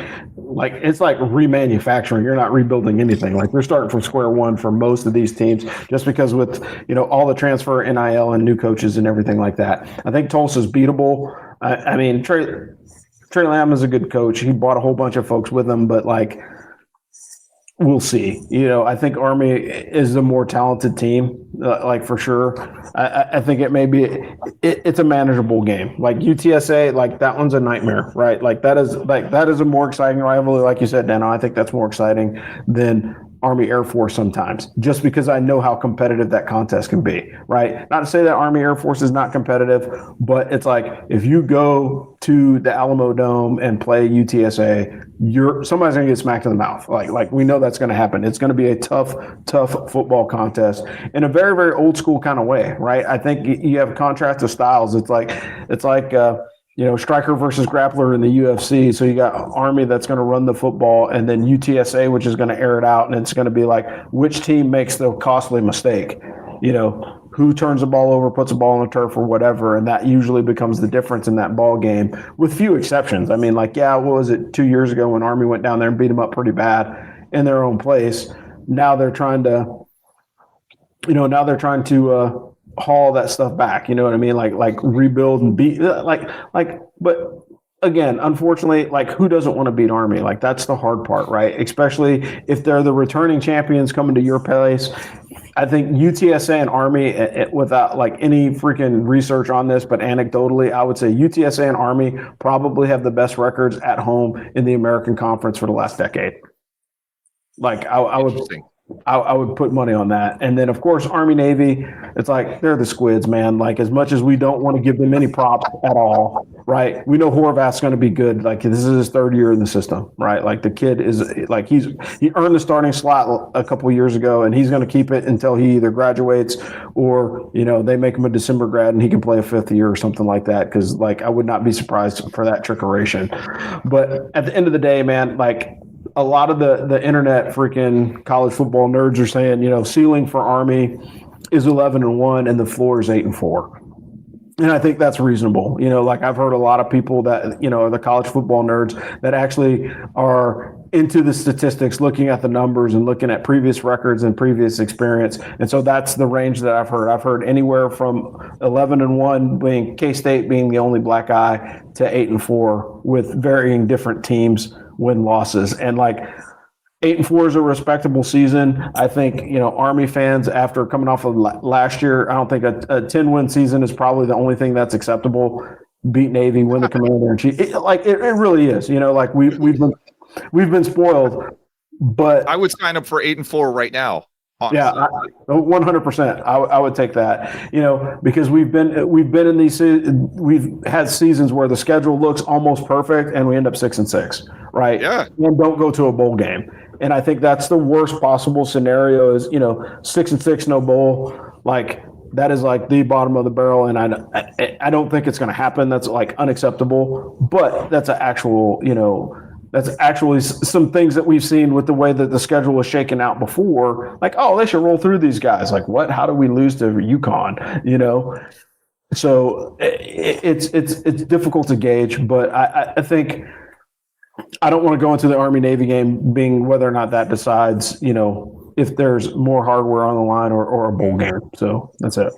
it's like remanufacturing. You're not rebuilding anything. Like, they're starting from square one for most of these teams, just because with all the transfer, NIL, and new coaches and everything like that. I think Tulsa's beatable. I mean, Trey Lamb is a good coach. He brought a whole bunch of folks with him, but like, we'll see. I think Army is the more talented team, like, for sure. I think it may be it's a manageable game. Like, UTSA, like, that one's a nightmare, right? Like, that is a more exciting rivalry, like you said, Dano. I think that's more exciting than Army Air Force sometimes, just because I know how competitive that contest can be, right? Not to say that Army Air Force is not competitive, but it's like, if you go to the Alamo Dome and play UTSA, somebody's going to get smacked in the mouth. Like we know that's going to happen. It's going to be a tough football contest in a very, very old school kind of way, right? I think you have a contrast of styles. It's like striker versus grappler in the UFC. So you got Army that's going to run the football, and then UTSA, which is going to air it out, and it's going to be like which team makes the costly mistake. Who turns the ball over, puts the ball on the turf, or whatever, and that usually becomes the difference in that ball game, with few exceptions. I mean, what was it 2 years ago when Army went down there and beat them up pretty bad in their own place? Now they're trying to, haul that stuff back. You know what I mean? Like rebuild and beat but again, unfortunately, who doesn't want to beat Army? That's the hard part, right? Especially if they're the returning champions coming to your place. I think UTSA and Army, without any freaking research on this, but anecdotally, I would say UTSA and Army probably have the best records at home in the American Conference for the last decade. I would put money on that. And then, of course, Army Navy, it's they're the Squids, man. As much as we don't want to give them any props at all, right? We know Horvath's going to be good. This is his third year in the system, right? The kid is he earned the starting slot a couple of years ago, and he's going to keep it until he either graduates or, they make him a December grad and he can play a fifth year or something like that. Because I would not be surprised for that trickeration. But at the end of the day, man, a lot of the internet freaking college football nerds are saying, ceiling for Army is 11-1 and the floor is 8-4. And I think that's reasonable. I've heard a lot of people that, are the college football nerds that actually are into the statistics, looking at the numbers and looking at previous records and previous experience. And so that's the range that I've heard. I've heard anywhere from 11-1 being K-State being the only black eye to 8-4 with varying different teams win losses. And 8-4 is a respectable season. I think, Army fans, after coming off of last year, I don't think a 10-win season is probably the only thing that's acceptable. Beat Navy, win the Commander-in-Chief. It really is. We've been spoiled. But I would sign up for 8-4 right now. Honestly. Yeah, 100%. I would take that. Because we've been in these, we've had seasons where the schedule looks almost perfect and we end up 6-6, right? Yeah, and don't go to a bowl game. And I think that's the worst possible scenario. Is 6-6, no bowl. That is the bottom of the barrel, and I don't think it's going to happen. That's unacceptable. But that's that's actually some things that we've seen with the way that the schedule was shaken out before. They should roll through these guys. What? How do we lose to UConn? So it's difficult to gauge, but I think I don't want to go into the Army Navy game being whether or not that decides, if there's more hardware on the line or a bowl game. So that's it.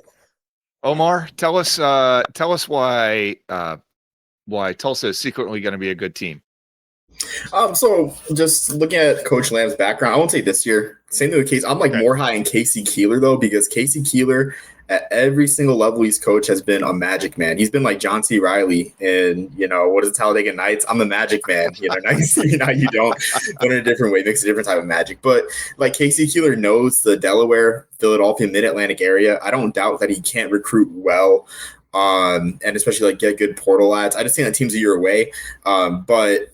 Omar, tell us why Tulsa is secretly going to be a good team. So just looking at Coach Lamb's background, I won't say this year. Same thing with Casey. I'm more high in Casey Keeler though, because Casey Keeler at every single level he's coached has been a magic man. He's been like John C. Reilly and what is it, Talladega Nights? I'm the magic man. Now you see, now you don't. But in a different way, makes a different type of magic. But Casey Keeler knows the Delaware, Philadelphia, Mid-Atlantic area. I don't doubt that he can't recruit well. And especially get good portal lads. I just think that team's a year away. But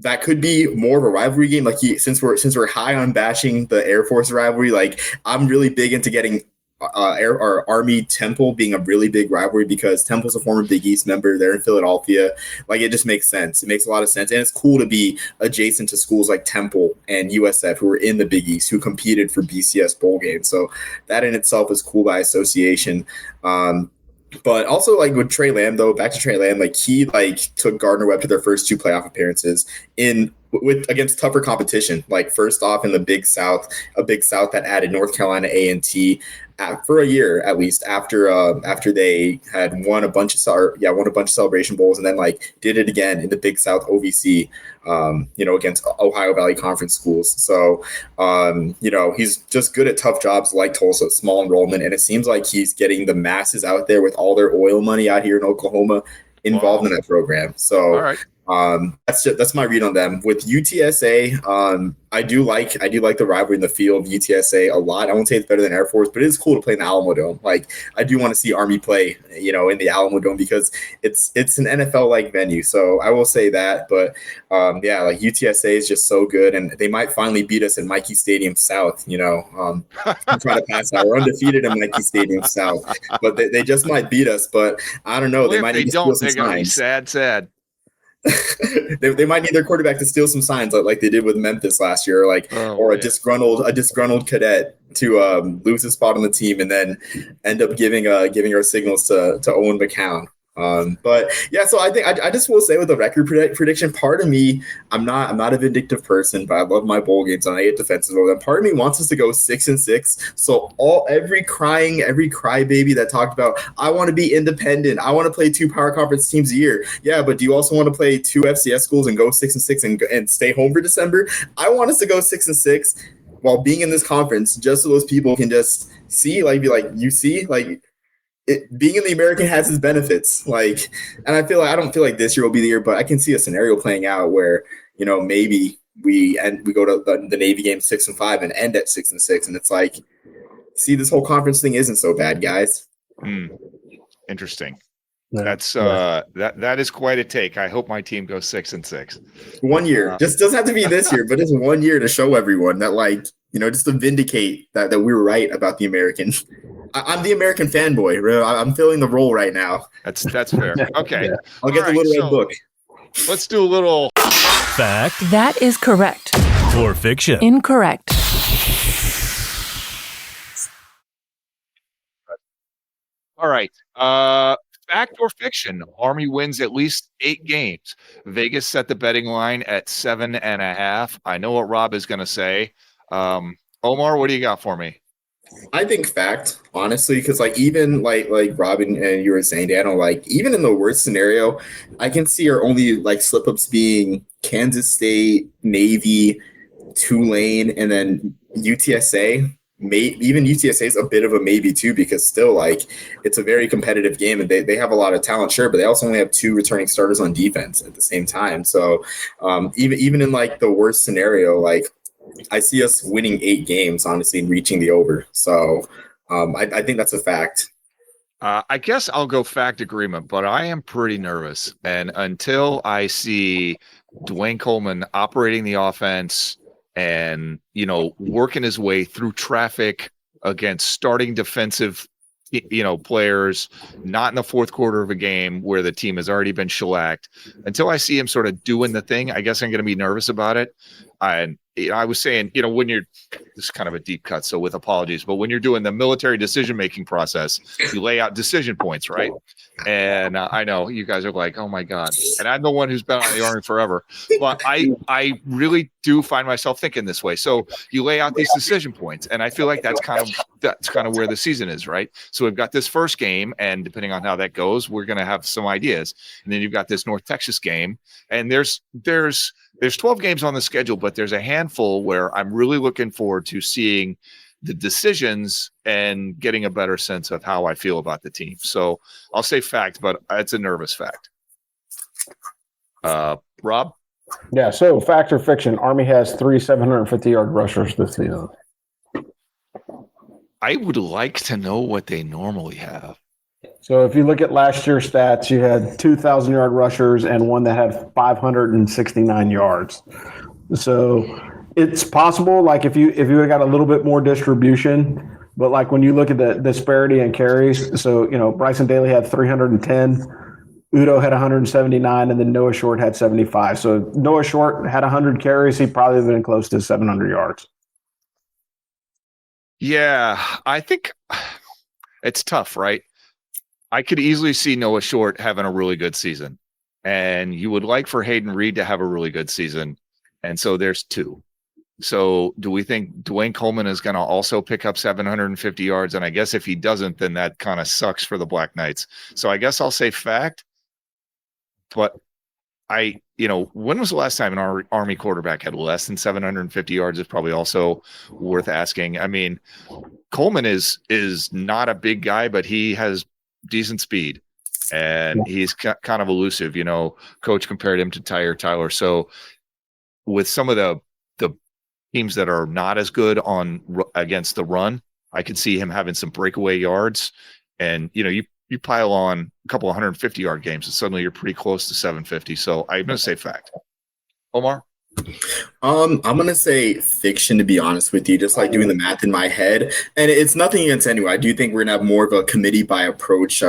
that could be more of a rivalry game. Since we're high on bashing the Air Force rivalry, I'm really big into getting our Army Temple being a really big rivalry, because Temple's a former Big East member. They're in Philadelphia. It just makes sense. It makes a lot of sense. And it's cool to be adjacent to schools like Temple and USF, who are in the Big East, who competed for BCS bowl games. So that in itself is cool by association. But also with Trey Lamb, though, back to Trey Lamb, he took Gardner Webb to their first 2 playoff appearances against tougher competition. First off in the Big South, a Big South that added North Carolina A&T for a year at least after they had won a bunch of celebration bowls, and then did it again in the Big South OVC, against Ohio Valley Conference schools. So he's just good at tough jobs like Tulsa, small enrollment, and it seems like he's getting the masses out there with all their oil money out here in Oklahoma involved in that program. So all right. That's my read on them. With UTSA, I do like the rivalry in the field of UTSA a lot. I won't say it's better than Air Force, but it is cool to play in the Alamo Dome. Like, I do want to see Army play, in the Alamo Dome because it's an NFL like venue. So I will say that. But like UTSA is just so good, and they might finally beat us at Mikey Stadium South. I'm trying to pass that. We're undefeated in Mikey Stadium South, but they just might beat us. But I don't know. Well, they if might they need to don't, steal some they're gonna be signs. sad. they might need their quarterback to steal some signs like they did with Memphis last year, or a disgruntled cadet to lose his spot on the team and then end up giving our signals to Owen McCown. But yeah, so I think I just will say with the record prediction, part of me, I'm not a vindictive person, but I love my bowl games and I get defensive over them. Part of me wants us to go 6-6. So every crybaby that talked about, I want to be independent, I want to play 2 power conference teams a year. Yeah, but do you also want to play 2 FCS schools and go 6-6 and stay home for December? I want us to go 6-6 while being in this conference, just so those people can just see, being in the American has its benefits. And I don't feel like this year will be the year, but I can see a scenario playing out where, maybe we go to the Navy game 6-5 and end at 6-6. And it's like, see, this whole conference thing isn't so bad, guys. Interesting. Yeah. That's that is quite a take. I hope my team goes 6-6. 1 year. Just doesn't have to be this year, but it's 1 year to show everyone that just to vindicate that we were right about the American. I'm the American fanboy. I'm filling the role right now. That's fair. Okay. Yeah. I'll get the little red book. Let's do a little Fact That is correct. or fiction? Incorrect. All right. Fact or fiction? Army wins at least 8 games. Vegas set the betting line at 7.5. I know what Rob is going to say. Omar, what do you got for me? I think fact, honestly, because even like Robin and you were saying, Daniel, even in the worst scenario, I can see our only slip ups being Kansas State, Navy, Tulane, and then UTSA. Even UTSA is a bit of a maybe too, because still it's a very competitive game and they have a lot of talent, sure, but they also only have 2 returning starters on defense at the same time. So even in the worst scenario, I see us winning 8 games, honestly, and reaching the over. So I think that's a fact. I guess I'll go fact agreement, but I am pretty nervous. And until I see Dwayne Coleman operating the offense and, working his way through traffic against starting defensive, players, not in the fourth quarter of a game where the team has already been shellacked, until I see him sort of doing the thing, I guess I'm going to be nervous about it. I was saying, when you're, this is kind of a deep cut, so with apologies, but when you're doing the military decision-making process, you lay out decision points, right? And I know you guys are like, oh my God. And I'm the one who's been on the Army forever, but I really do find myself thinking this way. So you lay out these decision points, and I feel like that's kind of where the season is, right? So we've got this first game, and depending on how that goes, we're going to have some ideas. And then you've got this North Texas game, and there's 12 games on the schedule, but there's a handful where I'm really looking forward to seeing the decisions and getting a better sense of how I feel about the team. So I'll say fact, but it's a nervous fact. Rob? Yeah, so fact or fiction, Army has 3 750-yard rushers this season. I would like to know what they normally have. So if you look at last year's stats, you had 2,000-yard rushers and one that had 569 yards. So it's possible, if you got a little bit more distribution, but when you look at the disparity in carries, so Bryson Daly had 310, Udo had 179, and then Noah Short had 75. So if Noah Short had 100 carries, he probably been close to 700 yards. Yeah, I think it's tough, right? I could easily see Noah Short having a really good season, and you would like for Hayden Reed to have a really good season. And so there's 2. So do we think Dwayne Coleman is going to also pick up 750 yards? And I guess if he doesn't, then that kind of sucks for the Black Knights. So I guess I'll say fact, but when was the last time an Army quarterback had less than 750 yards is probably also worth asking. I mean, Coleman is not a big guy, but he has decent speed. and he's kind of elusive. Coach compared him to Tyler. So with some of the teams that are not as good against the run, I could see him having some breakaway yards, and you pile on a couple 150-yard games, and suddenly you're pretty close to 750. So I'm going to say fact. Omar? I'm gonna say fiction, to be honest with you, just like doing the math in my head. And it's nothing against anyone. I do think we're gonna have more of a committee by approach.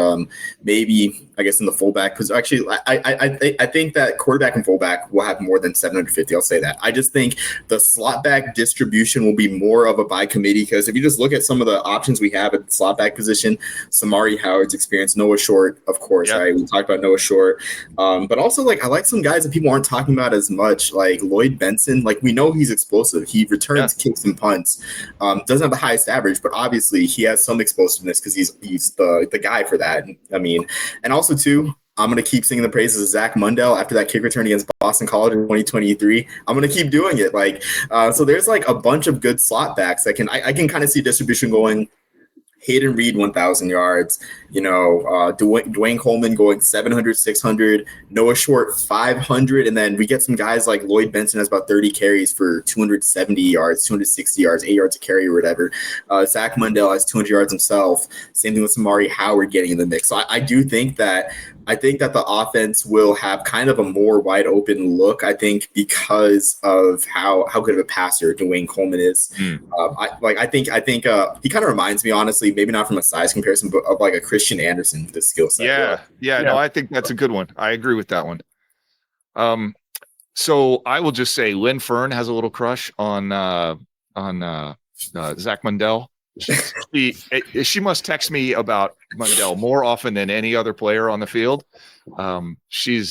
Maybe I guess in the fullback, because actually I think that quarterback and fullback will have more than 750. I'll say that. I just think the slot back distribution will be more of a by committee, because if you just look at some of the options we have at the slot back position, Samari Howard's experience, Noah Short, of course, right? We talked about Noah Short, but also I like some guys that people aren't talking about as much, like Lloyd Benson. Like, we know he's explosive. He returns kicks and punts. Doesn't have the highest average, but obviously he has some explosiveness because he's the guy for that. I mean, and also too, I'm going to keep singing the praises of Zach Mundell after that kick return against Boston College in 2023. I'm going to keep doing it. So there's a bunch of good slot backs that I can kind of see distribution going. Hayden Reed, 1,000 yards, Dwayne Coleman going 700, 600, Noah Short, 500. And then we get some guys like Lloyd Benson has about 30 carries for 270 yards, 260 yards, 8 yards a carry or whatever. Zach Mundell has 200 yards himself. Same thing with Samari Howard getting in the mix. So I do think that the offense will have kind of a more wide open look, I think, because of how good of a passer Dwayne Coleman is. I think he kind of reminds me, honestly, maybe not from a size comparison, but of a Christian Anderson with the skill set. Yeah. No, I think that's a good one. I agree with that one. So I will just say Lynn Fern has a little crush on Zach Mundell. She must text me about Mundell more often than any other player on the field. She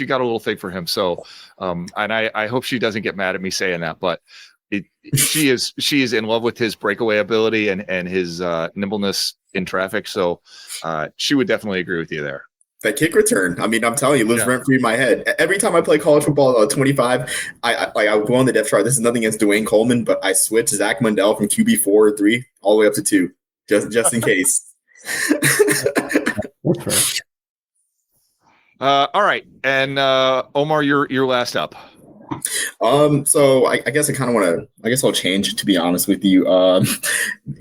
got a little thing for him. So, and I hope she doesn't get mad at me saying that, but she is in love with his breakaway ability and his nimbleness in traffic. So, she would definitely agree with you there. That kick return, I mean, I'm telling you, lives rent free in my head. Every time I play college football 25, I go on the depth chart. This is nothing against Dwayne Coleman, but I switch Zach Mundell from QB 4 or 3 all the way up to 2, just in case. All right, and Omar, you're last up. So I guess I'll change, to be honest with you.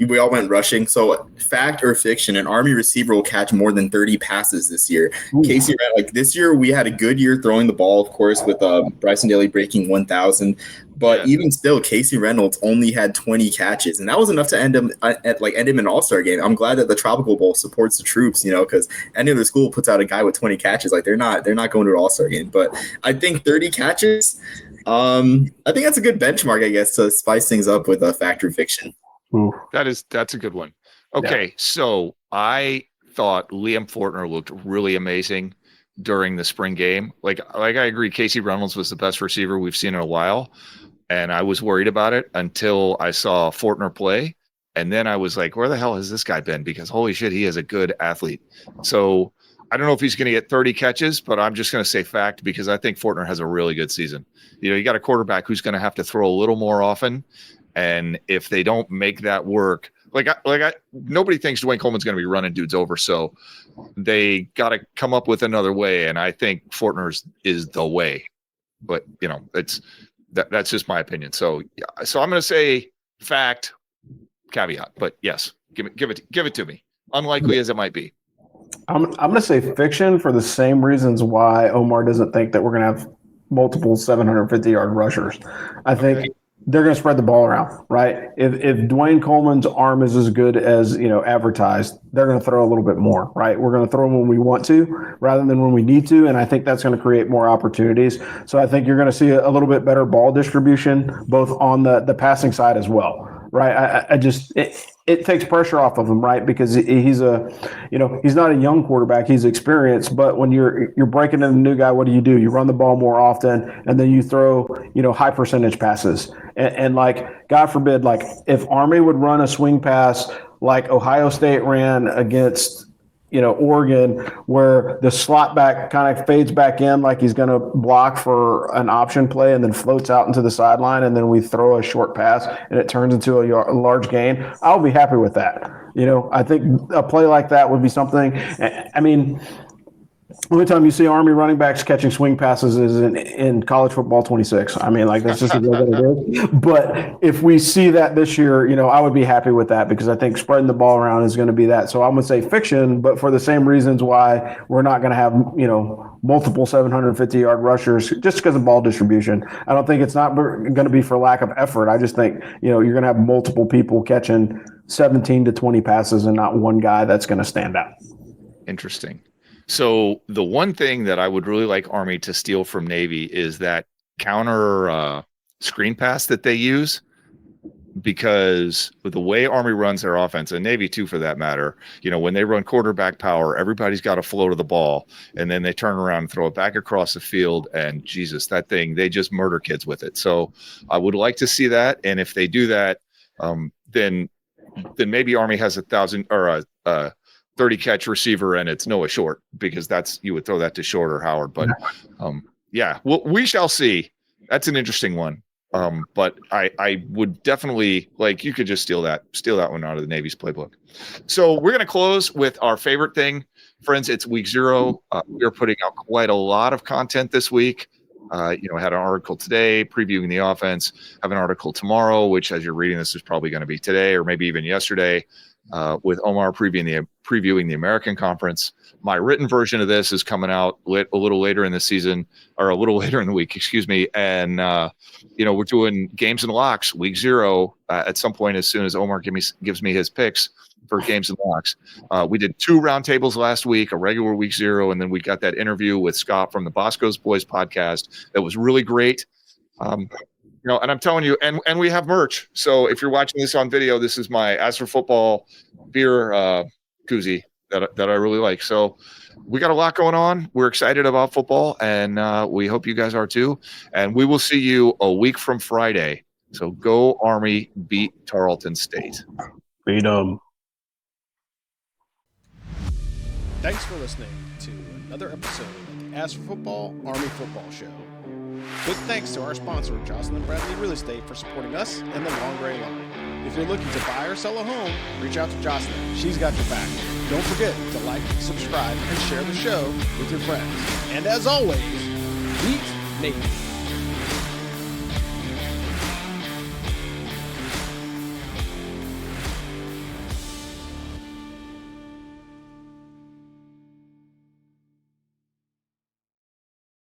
We all went rushing. So fact or fiction, an Army receiver will catch more than 30 passes this year. Ooh. Casey, this year we had a good year throwing the ball, of course, with Bryson Daly breaking 1,000. But even still, Casey Reynolds only had 20 catches, and that was enough to end him in an All-Star game. I'm glad that the Tropical Bowl supports the troops, because any other school puts out a guy with 20 catches, they're not going to an All-Star game. But I think 30 catches, I think that's a good benchmark, I guess, to spice things up with a fact or fiction. Ooh. That's a good one. Okay, so I thought Liam Fortner looked really amazing during the spring game. Like I agree, Casey Reynolds was the best receiver we've seen in a while. And I was worried about it until I saw Fortner play. And then I was like, where the hell has this guy been? Because holy shit, he is a good athlete. So I don't know if he's going to get 30 catches, but I'm just going to say fact, because I think Fortner has a really good season. You got a quarterback who's going to have to throw a little more often. And if they don't make that work, nobody thinks Dwayne Coleman's going to be running dudes over. So they got to come up with another way. And I think Fortner's is the way. But, that's just my opinion. So I'm going to say fact, caveat, but yes, give it to me. Unlikely as it might be. I'm going to say fiction for the same reasons why Omar doesn't think that we're going to have multiple 750-yard rushers. I think they're going to spread the ball around, right? If Dwayne Coleman's arm is as good as, advertised, they're going to throw a little bit more, right? We're going to throw when we want to rather than when we need to, and I think that's going to create more opportunities. So I think you're going to see a little bit better ball distribution, both on the passing side as well, right? It takes pressure off of him, right? Because he's he's not a young quarterback, he's experienced, but when you're breaking in a new guy, what do? You run the ball more often, and then you throw, high percentage passes. And God forbid, if Army would run a swing pass like Ohio State ran against, Oregon, where the slot back kind of fades back in like he's going to block for an option play and then floats out into the sideline, and then we throw a short pass and it turns into a large gain, I'll be happy with that. I think a play like that would be something. I mean, Only time you see Army running backs catching swing passes is in college football 26. I mean, like, that's just the way that it is. But if we see that this year, I would be happy with that, because I think spreading the ball around is going to be that. So I'm going to say fiction, but for the same reasons why we're not going to have, multiple 750-yard rushers just because of ball distribution. I don't think it's not going to be for lack of effort. I just think, you're going to have multiple people catching 17 to 20 passes and not one guy that's going to stand out. Interesting. So the one thing that I would really like Army to steal from Navy is that counter screen pass that they use, because with the way Army runs their offense, and Navy too for that matter, when they run quarterback power, everybody's got a flow to the ball, and then they turn around and throw it back across the field, and Jesus, that thing, they just murder kids with it. So I would like to see that, and if they do that, then maybe Army has 1,000 or a 30 catch receiver and it's Noah Short, because you would throw that to Short or Howard. But well, we shall see. That's an interesting one. But I would definitely, like, you could just steal that one out of the Navy's playbook. So we're going to close with our favorite thing, friends. It's week 0. We're putting out quite a lot of content this week. I had an article today previewing the offense, have an article tomorrow, which as you're reading this is probably going to be today or maybe even yesterday, with Omar previewing the American Conference. My written version of this is coming out a little later in the season, or a little later in the week, excuse me. And, we're doing games and locks week 0 at some point, as soon as Omar gives me his picks for games and locks. We did 2 roundtables last week, a regular week 0, and then we got that interview with Scott from the Bosco's Boys podcast. That was really great. And I'm telling you, and we have merch. So if you're watching this on video, this is my As for Football beer koozie that I really like. So we got a lot going on. We're excited about football, and we hope you guys are too. And we will see you a week from Friday. So go Army, beat Tarleton State. Beat them. Thanks for listening to another episode of the As for Football Army Football Show. Big thanks to our sponsor, Jocelyn Bradley Real Estate, for supporting us and the Long Gray Line. If you're looking to buy or sell a home, reach out to Jocelyn. She's got your back. Don't forget to like, subscribe, and share the show with your friends. And as always, beat Navy.